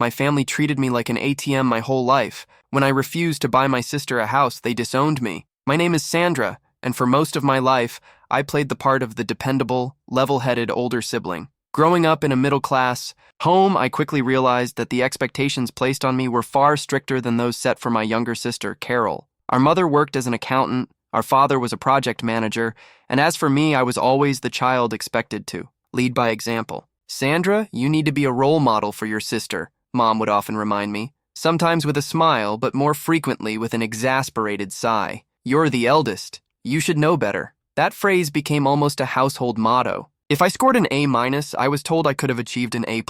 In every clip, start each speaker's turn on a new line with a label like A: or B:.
A: My family treated me like an ATM my whole life. When I refused to buy my sister a house, they disowned me. My name is Sandra, and for most of my life, I played the part of the dependable, level-headed older sibling. Growing up in a middle-class home, I quickly realized that the expectations placed on me were far stricter than those set for my younger sister, Carol. Our mother worked as an accountant, our father was a project manager, and as for me, I was always the child expected to lead by example. Sandra, you need to be a role model for your sister, Mom would often remind me, sometimes with a smile, but more frequently with an exasperated sigh. You're the eldest. You should know better. That phrase became almost a household motto. If I scored an A-, I was told I could have achieved an A+.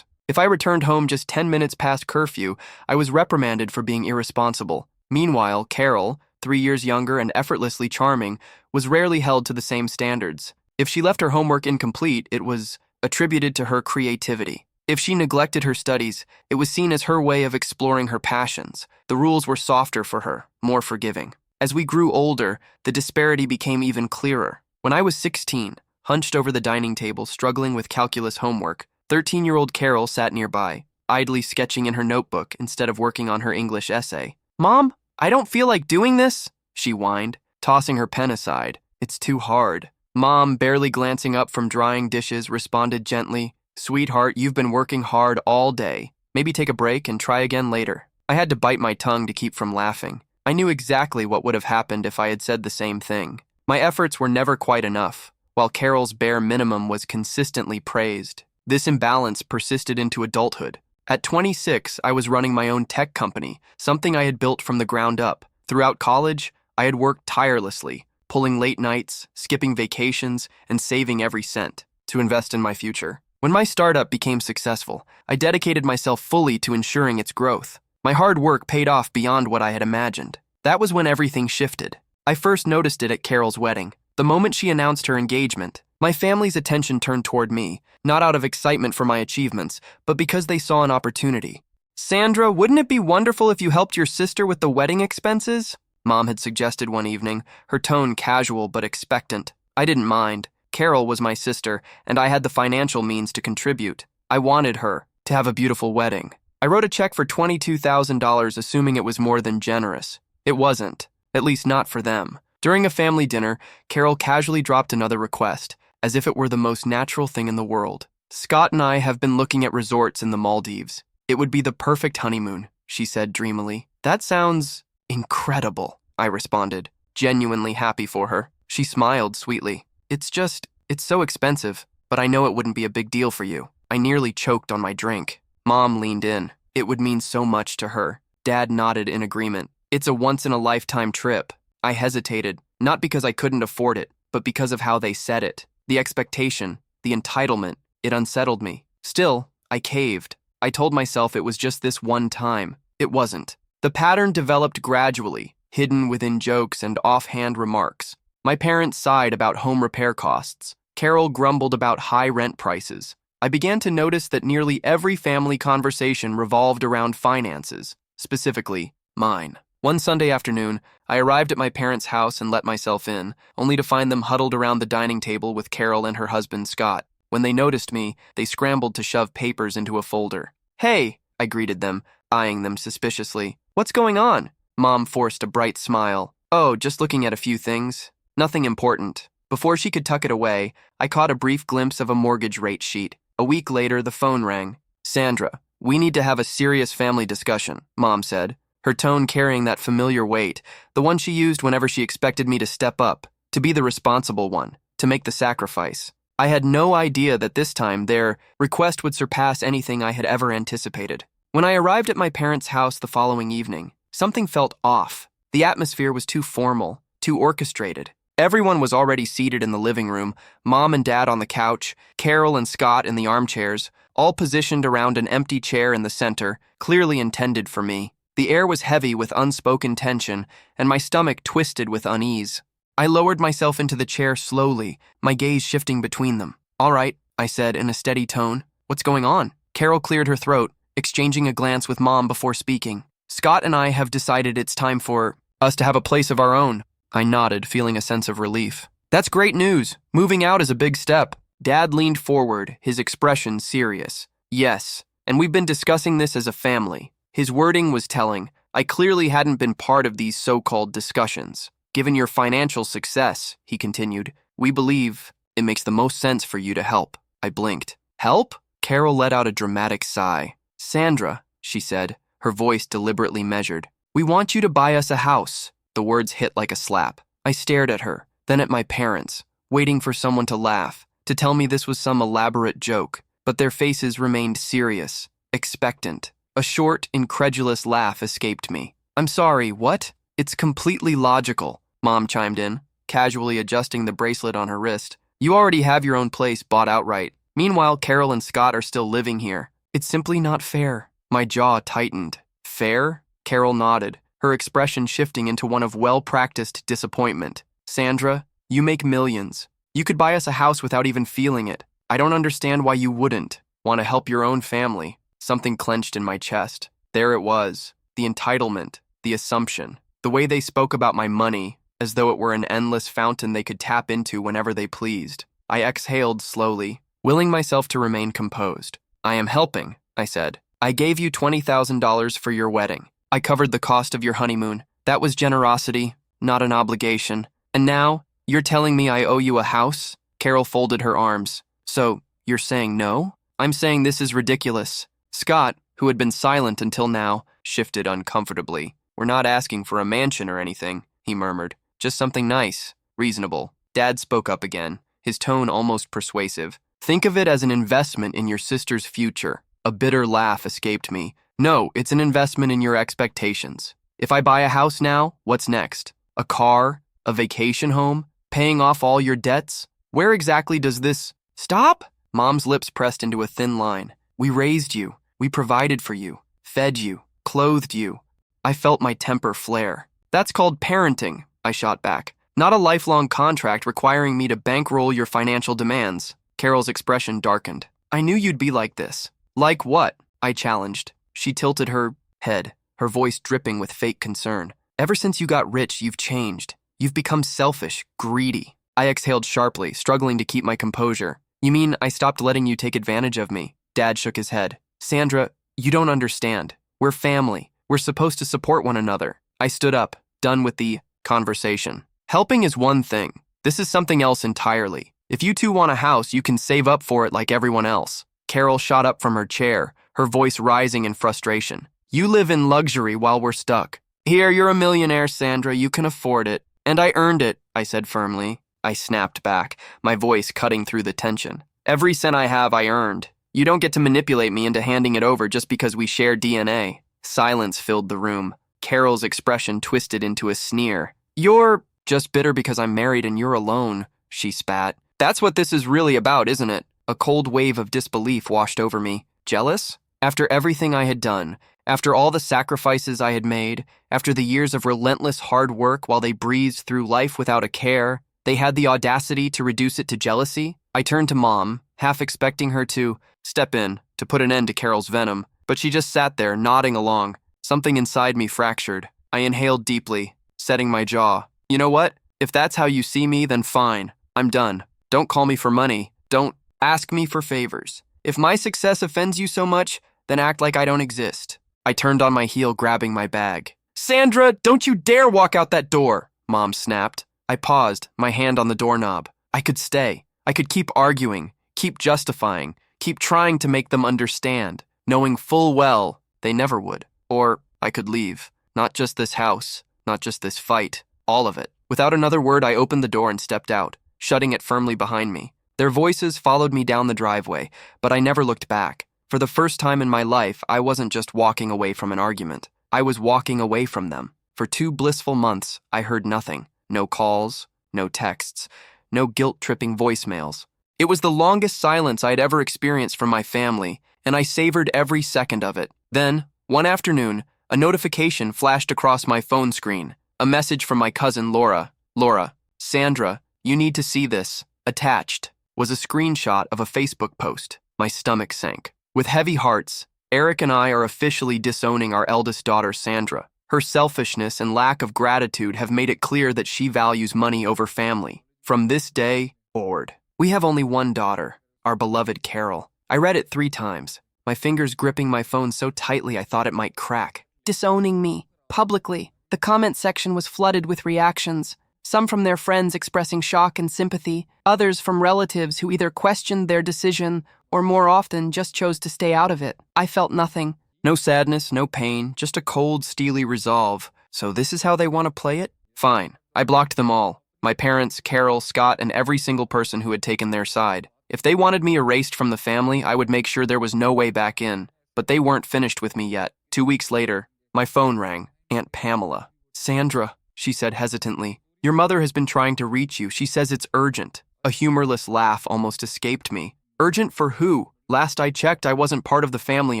A: If I returned home just 10 minutes past curfew, I was reprimanded for being irresponsible. Meanwhile, Carol, 3 years younger and effortlessly charming, was rarely held to the same standards. If she left her homework incomplete, it was attributed to her creativity. If she neglected her studies, it was seen as her way of exploring her passions. The rules were softer for her, more forgiving. As we grew older, the disparity became even clearer. When I was 16, hunched over the dining table, struggling with calculus homework, 13-year-old Carol sat nearby, idly sketching in her notebook instead of working on her English essay. "Mom, I don't feel like doing this," she whined, tossing her pen aside. "It's too hard." Mom, barely glancing up from drying dishes, responded gently, "Sweetheart, you've been working hard all day. Maybe take a break and try again later." I had to bite my tongue to keep from laughing. I knew exactly what would have happened if I had said the same thing. My efforts were never quite enough, while Carol's bare minimum was consistently praised. This imbalance persisted into adulthood. At 26, I was running my own tech company, something I had built from the ground up. Throughout college, I had worked tirelessly, pulling late nights, skipping vacations, and saving every cent to invest in my future. When my startup became successful, I dedicated myself fully to ensuring its growth. My hard work paid off beyond what I had imagined. That was when everything shifted. I first noticed it at Carol's wedding. The moment she announced her engagement, my family's attention turned toward me, not out of excitement for my achievements, but because they saw an opportunity. "Sandra, wouldn't it be wonderful if you helped your sister with the wedding expenses?" Mom had suggested one evening, her tone casual but expectant. I didn't mind. Carol was my sister, and I had the financial means to contribute. I wanted her to have a beautiful wedding. I wrote a check for $22,000, assuming it was more than generous. It wasn't, at least not for them. During a family dinner, Carol casually dropped another request, as if it were the most natural thing in the world. "Scott and I have been looking at resorts in the Maldives. It would be the perfect honeymoon," she said dreamily. "That sounds incredible," I responded, genuinely happy for her. She smiled sweetly. It's so expensive, but I know it wouldn't be a big deal for you." I nearly choked on my drink. Mom leaned in. It would mean so much to her. Dad nodded in agreement. "It's a once-in-a-lifetime trip." I hesitated, not because I couldn't afford it, but because of how they said it. The expectation, the entitlement, it unsettled me. Still, I caved. I told myself it was just this one time. It wasn't. The pattern developed gradually, hidden within jokes and offhand remarks. My parents sighed about home repair costs. Carol grumbled about high rent prices. I began to notice that nearly every family conversation revolved around finances, specifically mine. One Sunday afternoon, I arrived at my parents' house and let myself in, only to find them huddled around the dining table with Carol and her husband, Scott. When they noticed me, they scrambled to shove papers into a folder. "Hey," I greeted them, eyeing them suspiciously. "What's going on?" Mom forced a bright smile. "Oh, just looking at a few things. Nothing important." Before she could tuck it away, I caught a brief glimpse of a mortgage rate sheet. A week later, the phone rang. "Sandra, we need to have a serious family discussion," Mom said, her tone carrying that familiar weight, the one she used whenever she expected me to step up, to be the responsible one, to make the sacrifice. I had no idea that this time their request would surpass anything I had ever anticipated. When I arrived at my parents' house the following evening, something felt off. The atmosphere was too formal, too orchestrated. Everyone was already seated in the living room, Mom and Dad on the couch, Carol and Scott in the armchairs, all positioned around an empty chair in the center, clearly intended for me. The air was heavy with unspoken tension, and my stomach twisted with unease. I lowered myself into the chair slowly, my gaze shifting between them. "All right," I said in a steady tone. "What's going on?" Carol cleared her throat, exchanging a glance with Mom before speaking. "Scott and I have decided it's time for us to have a place of our own." I nodded, feeling a sense of relief. "That's great news. Moving out is a big step." Dad leaned forward, his expression serious. "Yes, and we've been discussing this as a family." His wording was telling. I clearly hadn't been part of these so-called discussions. "Given your financial success," he continued, "we believe it makes the most sense for you to help." I blinked. "Help?" Carol let out a dramatic sigh. "Sandra," she said, her voice deliberately measured, "we want you to buy us a house." The words hit like a slap. I stared at her, then at my parents, waiting for someone to laugh, to tell me this was some elaborate joke, but their faces remained serious, expectant. A short, incredulous laugh escaped me. "I'm sorry, what?" "It's completely logical," Mom chimed in, casually adjusting the bracelet on her wrist. "You already have your own place bought outright. Meanwhile, Carol and Scott are still living here. It's simply not fair." My jaw tightened. "Fair?" Carol nodded, her expression shifting into one of well-practiced disappointment. "Sandra, you make millions. You could buy us a house without even feeling it. I don't understand why you wouldn't. Want to help your own family." Something clenched in my chest. There it was, the entitlement, the assumption, the way they spoke about my money, as though it were an endless fountain they could tap into whenever they pleased. I exhaled slowly, willing myself to remain composed. "I am helping," I said. "I gave you $20,000 for your wedding. I covered the cost of your honeymoon. That was generosity, not an obligation. And now, you're telling me I owe you a house?" Carol folded her arms. "So, you're saying no?" "I'm saying this is ridiculous." Scott, who had been silent until now, shifted uncomfortably. "We're not asking for a mansion or anything," he murmured. "Just something nice, reasonable." Dad spoke up again, his tone almost persuasive. "Think of it as an investment in your sister's future." A bitter laugh escaped me. "No, it's an investment in your expectations. If I buy a house now, what's next? A car? A vacation home? Paying off all your debts? Where exactly does this—" "Stop!" Mom's lips pressed into a thin line. "We raised you. We provided for you, fed you, clothed you." I felt my temper flare. "That's called parenting," I shot back. "Not a lifelong contract requiring me to bankroll your financial demands." Carol's expression darkened. "I knew you'd be like this." "Like what?" I challenged. She tilted her head, her voice dripping with fake concern. "Ever since you got rich, you've changed. You've become selfish, greedy." I exhaled sharply, struggling to keep my composure. "You mean I stopped letting you take advantage of me?" Dad shook his head. "Sandra, you don't understand. We're family. We're supposed to support one another." I stood up, done with the conversation. "Helping is one thing. This is something else entirely. If you two want a house, you can save up for it like everyone else." Carol shot up from her chair, her voice rising in frustration. "You live in luxury while we're stuck. Here, you're a millionaire, Sandra. You can afford it." "And I earned it," I said firmly. I snapped back, my voice cutting through the tension. "Every cent I have, I earned. You don't get to manipulate me into handing it over just because we share DNA." Silence filled the room. Carol's expression twisted into a sneer. "You're just bitter because I'm married and you're alone," she spat. "That's what this is really about, isn't it?" A cold wave of disbelief washed over me. Jealous? After everything I had done, after all the sacrifices I had made, after the years of relentless hard work while they breezed through life without a care, they had the audacity to reduce it to jealousy? I turned to Mom, half expecting her to step in, to put an end to Carol's venom, but she just sat there, nodding along. Something inside me fractured. I inhaled deeply, setting my jaw. "You know what? If that's how you see me, then fine. I'm done. Don't call me for money. Don't ask me for favors. If my success offends you so much, then act like I don't exist." I turned on my heel, grabbing my bag. "Sandra, don't you dare walk out that door," Mom snapped. I paused, my hand on the doorknob. I could stay. I could keep arguing, keep justifying, keep trying to make them understand, knowing full well they never would. Or I could leave. Not just this house, not just this fight, all of it. Without another word, I opened the door and stepped out, shutting it firmly behind me. Their voices followed me down the driveway, but I never looked back. For the first time in my life, I wasn't just walking away from an argument. I was walking away from them. For 2 blissful months, I heard nothing. No calls, no texts, no guilt-tripping voicemails. It was the longest silence I'd ever experienced from my family, and I savored every second of it. Then, one afternoon, a notification flashed across my phone screen. A message from my cousin Laura. "Laura, Sandra, you need to see this." Attached was a screenshot of a Facebook post. My stomach sank. With heavy hearts, Eric and I are officially disowning our eldest daughter, Sandra. Her selfishness and lack of gratitude have made it clear that she values money over family. From this day forward, we have only one daughter, our beloved Carol. I read it 3 times, my fingers gripping my phone so tightly I thought it might crack.
B: Disowning me, publicly. The comment section was flooded with reactions, some from their friends expressing shock and sympathy, others from relatives who either questioned their decision or more often just chose to stay out of it. I felt nothing.
A: No sadness, no pain, just a cold, steely resolve. So this is how they want to play it? Fine. I blocked them all. My parents, Carol, Scott, and every single person who had taken their side. If they wanted me erased from the family, I would make sure there was no way back in. But they weren't finished with me yet. 2 weeks later, my phone rang. Aunt Pamela. "Sandra," she said hesitantly, "your mother has been trying to reach you. She says it's urgent." A humorless laugh almost escaped me. Urgent for who? Last I checked, I wasn't part of the family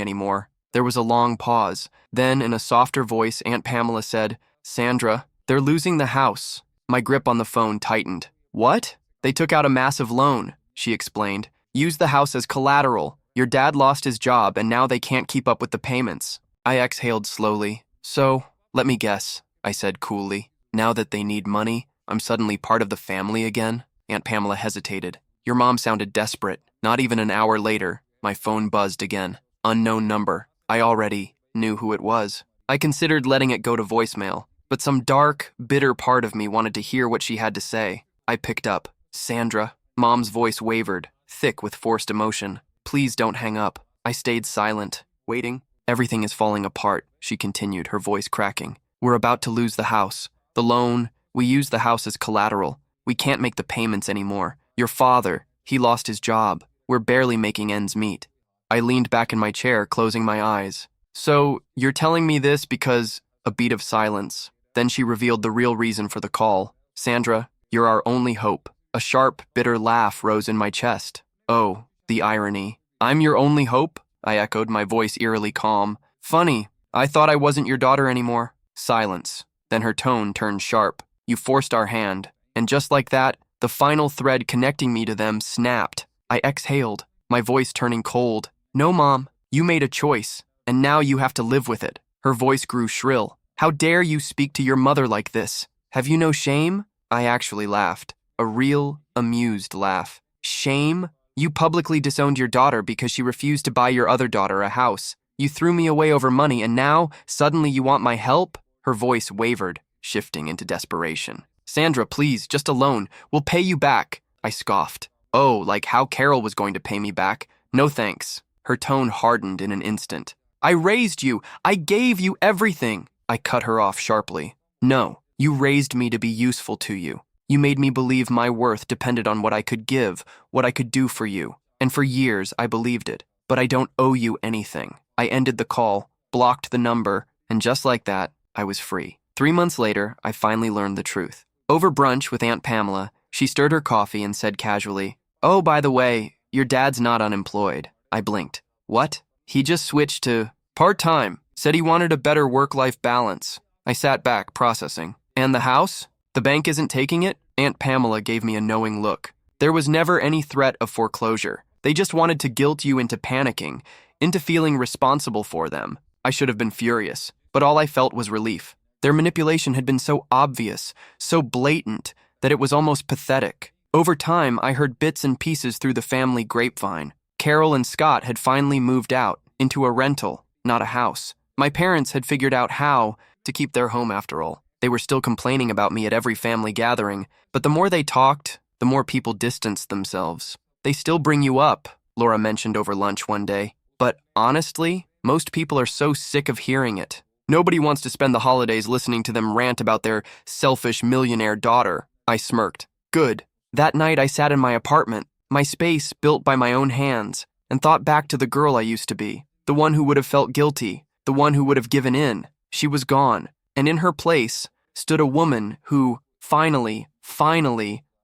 A: anymore. There was a long pause. Then, in a softer voice, Aunt Pamela said, "Sandra, they're losing the house." My grip on the phone tightened. "What?" "They took out a massive loan," she explained. "Used the house as collateral. Your dad lost his job, and now they can't keep up with the payments." I exhaled slowly. "So, let me guess," I said coolly. "Now that they need money, I'm suddenly part of the family again?" Aunt Pamela hesitated. "Your mom sounded desperate." Not even an hour later, my phone buzzed again. Unknown number. I already knew who it was. I considered letting it go to voicemail, but some dark, bitter part of me wanted to hear what she had to say. I picked up. "Sandra." Mom's voice wavered, thick with forced emotion. "Please don't hang up." I stayed silent, waiting. "Everything is falling apart," she continued, her voice cracking. "We're about to lose the house. The loan, we used the house as collateral. We can't make the payments anymore. Your father, he lost his job. We're barely making ends meet." I leaned back in my chair, closing my eyes. "So, you're telling me this because—" A beat of silence. Then she revealed the real reason for the call. "Sandra, you're our only hope." A sharp, bitter laugh rose in my chest. Oh, the irony. "I'm your only hope?" I echoed, my voice eerily calm. "Funny. I thought I wasn't your daughter anymore." Silence. Then her tone turned sharp. "You forced our hand." And just like that, the final thread connecting me to them snapped. I exhaled, my voice turning cold. "No, Mom, you made a choice, and now you have to live with it." Her voice grew shrill. "How dare you speak to your mother like this? Have you no shame?" I actually laughed. A real, amused laugh. "Shame? You publicly disowned your daughter because she refused to buy your other daughter a house. You threw me away over money, and now, suddenly you want my help?" Her voice wavered, shifting into desperation. "Sandra, please, just a loan. We'll pay you back." I scoffed. "Oh, like how Carol was going to pay me back? No thanks." Her tone hardened in an instant. "I raised you. I gave you everything." I cut her off sharply. "No, you raised me to be useful to you. You made me believe my worth depended on what I could give, what I could do for you. And for years, I believed it. But I don't owe you anything." I ended the call, blocked the number, and just like that, I was free. 3 months later, I finally learned the truth. Over brunch with Aunt Pamela, she stirred her coffee and said casually, "Oh, by the way, your dad's not unemployed." I blinked. "What?" "He just switched to part-time. Said he wanted a better work-life balance." I sat back, processing. "And the house? The bank isn't taking it?" Aunt Pamela gave me a knowing look. "There was never any threat of foreclosure. They just wanted to guilt you into panicking, into feeling responsible for them." I should have been furious, but all I felt was relief. Their manipulation had been so obvious, so blatant, that it was almost pathetic. Over time, I heard bits and pieces through the family grapevine. Carol and Scott had finally moved out, into a rental, not a house. My parents had figured out how to keep their home after all. They were still complaining about me at every family gathering, but the more they talked, the more people distanced themselves. "They still bring you up," Laura mentioned over lunch one day. "But honestly, most people are so sick of hearing it. Nobody wants to spend the holidays listening to them rant about their selfish millionaire daughter." I smirked. "Good." That night I sat in my apartment, my space built by my own hands, and thought back to the girl I used to be, the one who would have felt guilty, the one who would have given in. She was gone, and in her place stood a woman who, finally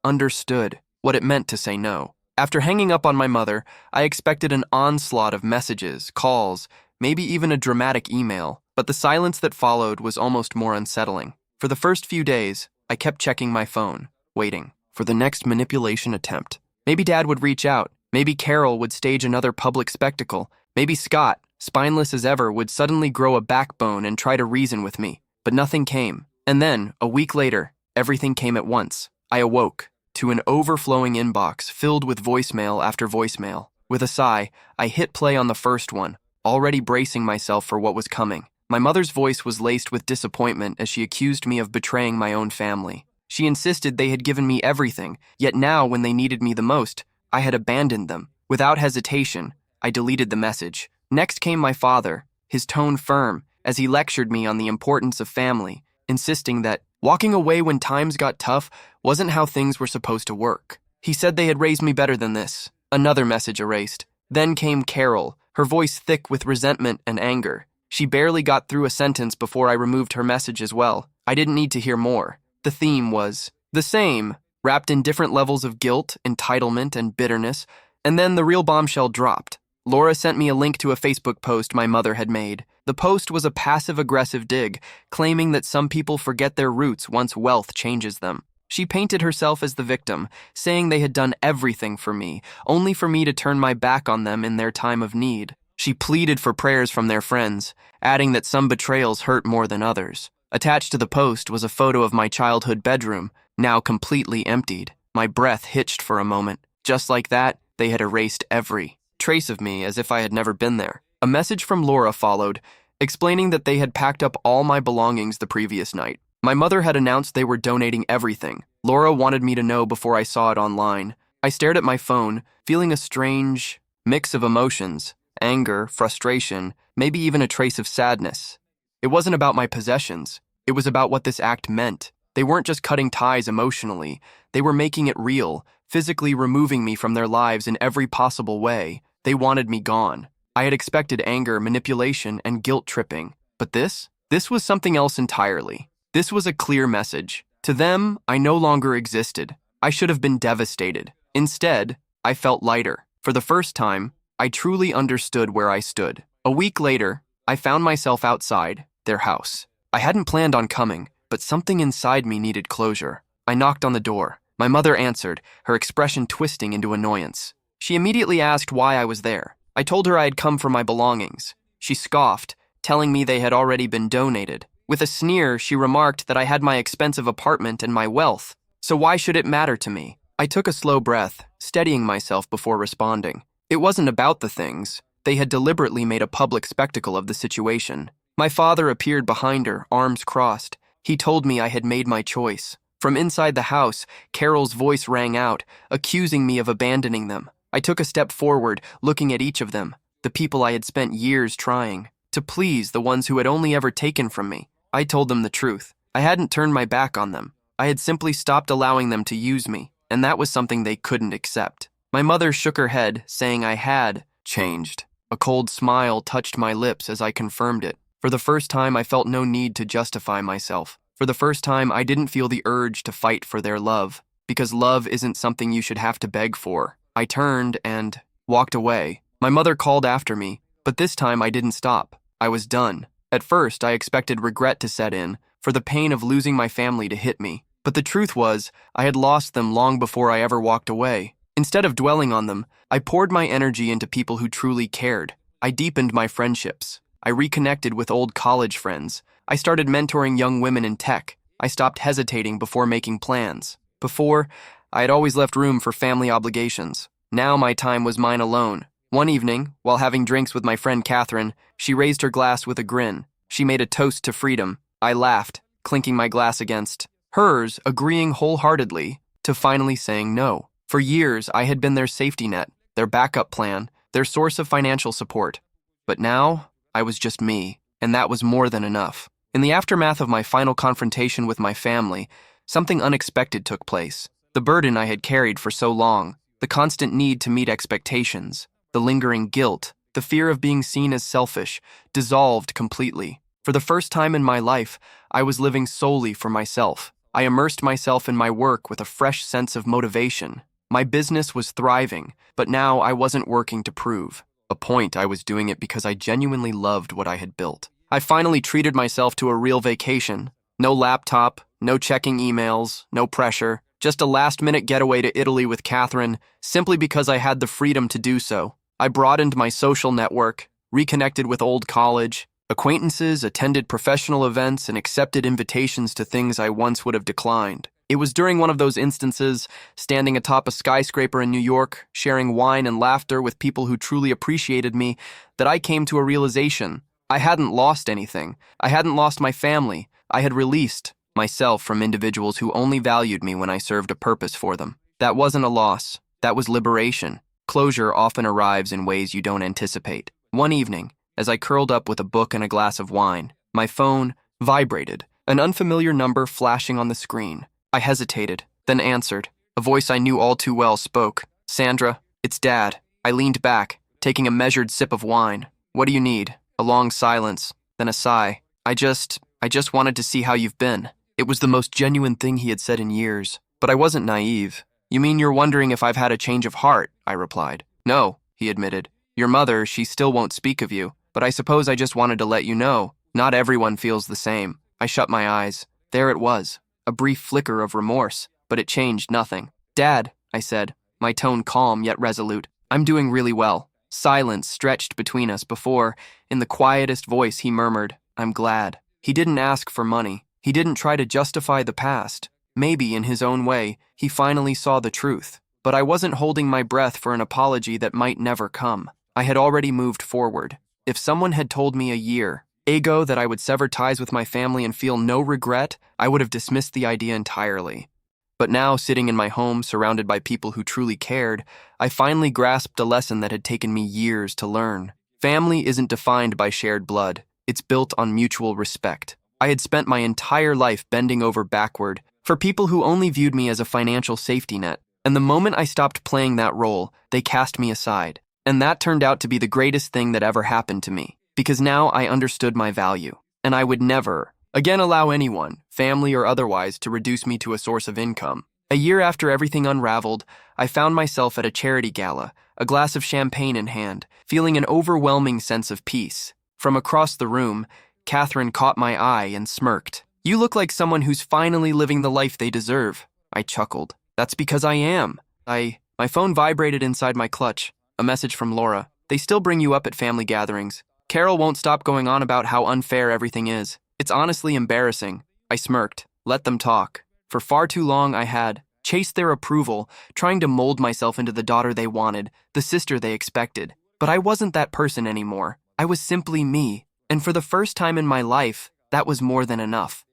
A: understood what it meant to say no. After hanging up on my mother, I expected an onslaught of messages, calls, maybe even a dramatic email, but the silence that followed was almost more unsettling. For the first few days, I kept checking my phone, waiting for the next manipulation attempt. Maybe Dad would reach out. Maybe Carol would stage another public spectacle. Maybe Scott, spineless as ever, would suddenly grow a backbone and try to reason with me. But nothing came. And then, a week later, everything came at once. I awoke to an overflowing inbox filled with voicemail after voicemail. With a sigh, I hit play on the first one, already bracing myself for what was coming. My mother's voice was laced with disappointment as she accused me of betraying my own family. She insisted they had given me everything, yet now, when they needed me the most, I had abandoned them. Without hesitation, I deleted the message. Next came my father, his tone firm, as he lectured me on the importance of family, insisting that walking away when times got tough wasn't how things were supposed to work. He said they had raised me better than this. Another message erased. Then came Carol, her voice thick with resentment and anger. She barely got through a sentence before I removed her message as well. I didn't need to hear more. The theme was the same, wrapped in different levels of guilt, entitlement, and bitterness, and then the real bombshell dropped. Laura sent me a link to a Facebook post my mother had made. The post was a passive-aggressive dig, claiming that some people forget their roots once wealth changes them. She painted herself as the victim, saying they had done everything for me, only for me to turn my back on them in their time of need. She pleaded for prayers from their friends, adding that some betrayals hurt more than others. Attached to the post was a photo of my childhood bedroom, now completely emptied. My breath hitched for a moment. Just like that, they had erased every trace of me as if I had never been there. A message from Laura followed, explaining that they had packed up all my belongings the previous night. My mother had announced they were donating everything. Laura wanted me to know before I saw it online. I stared at my phone, feeling a strange mix of emotions, anger, frustration, maybe even a trace of sadness. It wasn't about my possessions. It was about what this act meant. They weren't just cutting ties emotionally. They were making it real, physically removing me from their lives in every possible way. They wanted me gone. I had expected anger, manipulation, and guilt tripping. But this was something else entirely. This was a clear message. To them, I no longer existed. I should have been devastated. Instead, I felt lighter. For the first time, I truly understood where I stood. A week later, I found myself outside their house. I hadn't planned on coming, but something inside me needed closure. I knocked on the door. My mother answered, her expression twisting into annoyance. She immediately asked why I was there. I told her I had come for my belongings. She scoffed, telling me they had already been donated. With a sneer, she remarked that I had my expensive apartment and my wealth, so why should it matter to me? I took a slow breath, steadying myself before responding. It wasn't about the things. They had deliberately made a public spectacle of the situation. My father appeared behind her, arms crossed. He told me I had made my choice. From inside the house, Carol's voice rang out, accusing me of abandoning them. I took a step forward, looking at each of them, the people I had spent years trying to please, the ones who had only ever taken from me. I told them the truth. I hadn't turned my back on them. I had simply stopped allowing them to use me, and that was something they couldn't accept. My mother shook her head, saying I had changed. A cold smile touched my lips as I confirmed it. For the first time, I felt no need to justify myself. For the first time, I didn't feel the urge to fight for their love, because love isn't something you should have to beg for. I turned and walked away. My mother called after me, but this time I didn't stop. I was done. At first, I expected regret to set in, for the pain of losing my family to hit me. But the truth was, I had lost them long before I ever walked away. Instead of dwelling on them, I poured my energy into people who truly cared. I deepened my friendships. I reconnected with old college friends. I started mentoring young women in tech. I stopped hesitating before making plans. Before, I had always left room for family obligations. Now my time was mine alone. One evening, while having drinks with my friend Catherine, she raised her glass with a grin. She made a toast to freedom. I laughed, clinking my glass against hers, agreeing wholeheartedly to finally saying no. For years, I had been their safety net, their backup plan, their source of financial support. But now, I was just me, and that was more than enough. In the aftermath of my final confrontation with my family, something unexpected took place. The burden I had carried for so long, the constant need to meet expectations, the lingering guilt, the fear of being seen as selfish, dissolved completely. For the first time in my life, I was living solely for myself. I immersed myself in my work with a fresh sense of motivation. My business was thriving, but now I wasn't working to prove a point. I was doing it because I genuinely loved what I had built. I finally treated myself to a real vacation. No laptop, no checking emails, no pressure, just a last-minute getaway to Italy with Catherine, simply because I had the freedom to do so. I broadened my social network, reconnected with old college acquaintances, attended professional events, and accepted invitations to things I once would have declined. It was during one of those instances, standing atop a skyscraper in New York, sharing wine and laughter with people who truly appreciated me, that I came to a realization. I hadn't lost anything. I hadn't lost my family. I had released myself from individuals who only valued me when I served a purpose for them. That wasn't a loss. That was liberation. Closure often arrives in ways you don't anticipate. One evening, as I curled up with a book and a glass of wine, my phone vibrated, an unfamiliar number flashing on the screen. I hesitated, then answered. A voice I knew all too well spoke. "Sandra, it's Dad." I leaned back, taking a measured sip of wine. "What do you need?" A long silence, then a sigh. I just wanted to see how you've been." It was the most genuine thing he had said in years, but I wasn't naive. "You mean you're wondering if I've had a change of heart?" I replied. "No," he admitted. "Your mother, she still won't speak of you, but I suppose I just wanted to let you know. Not everyone feels the same." I shut my eyes. There it was. A brief flicker of remorse, but it changed nothing. "Dad," I said, my tone calm yet resolute, "I'm doing really well." Silence stretched between us before, in the quietest voice, he murmured, "I'm glad." He didn't ask for money. He didn't try to justify the past. Maybe, in his own way, he finally saw the truth. But I wasn't holding my breath for an apology that might never come. I had already moved forward. If someone had told me a year ago that I would sever ties with my family and feel no regret, I would have dismissed the idea entirely. But now, sitting in my home, surrounded by people who truly cared, I finally grasped a lesson that had taken me years to learn. Family isn't defined by shared blood. It's built on mutual respect. I had spent my entire life bending over backward for people who only viewed me as a financial safety net. And the moment I stopped playing that role, they cast me aside. And that turned out to be the greatest thing that ever happened to me. Because now I understood my value. And I would never again allow anyone, family or otherwise, to reduce me to a source of income. A year after everything unraveled, I found myself at a charity gala, a glass of champagne in hand, feeling an overwhelming sense of peace. From across the room, Catherine caught my eye and smirked. "You look like someone who's finally living the life they deserve." I chuckled. "That's because I am." My phone vibrated inside my clutch. A message from Laura. "They still bring you up at family gatherings. Carol won't stop going on about how unfair everything is. It's honestly embarrassing." I smirked. Let them talk. For far too long I had chased their approval, trying to mold myself into the daughter they wanted, the sister they expected. But I wasn't that person anymore. I was simply me. And for the first time in my life, that was more than enough.